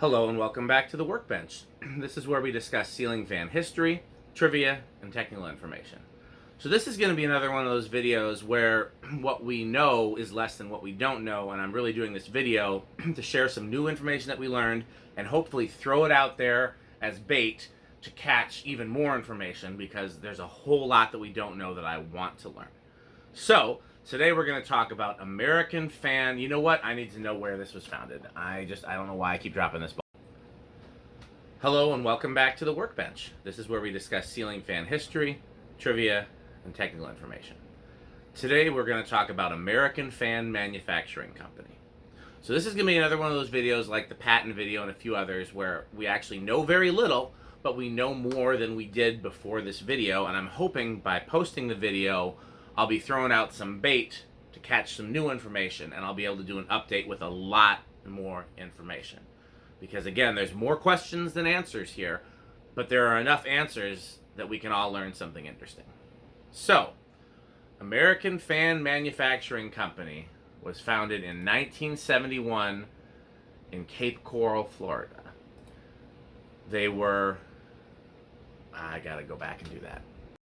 Hello and welcome back to the Workbench. This is where we discuss ceiling fan history, trivia, and technical information. So this is going to be another one of those videos where what we know is less than what we don't know, and I'm really doing this video to share some new information that we learned and hopefully throw it out there as bait to catch even more information, because there's a whole lot that we don't know that I want to learn. So today we're going to talk about American fan. You know what? I need to know where this was founded. I don't know why I keep dropping this ball. Hello and welcome back to the Workbench. This is where we discuss ceiling fan history, trivia, and technical information. Today we're going to talk about American Fan Manufacturing Company. So this is going to be another one of those videos like the patent video and a few others where we actually know very little, but we know more than we did before this video, and I'm hoping by posting the video I'll be throwing out some bait to catch some new information, and I'll be able to do an update with a lot more information. Because again, there's more questions than answers here, but there are enough answers that we can all learn something interesting. So, American Fan Manufacturing Company was founded in 1971 in Cape Coral, Florida. They were... I gotta go back and do that.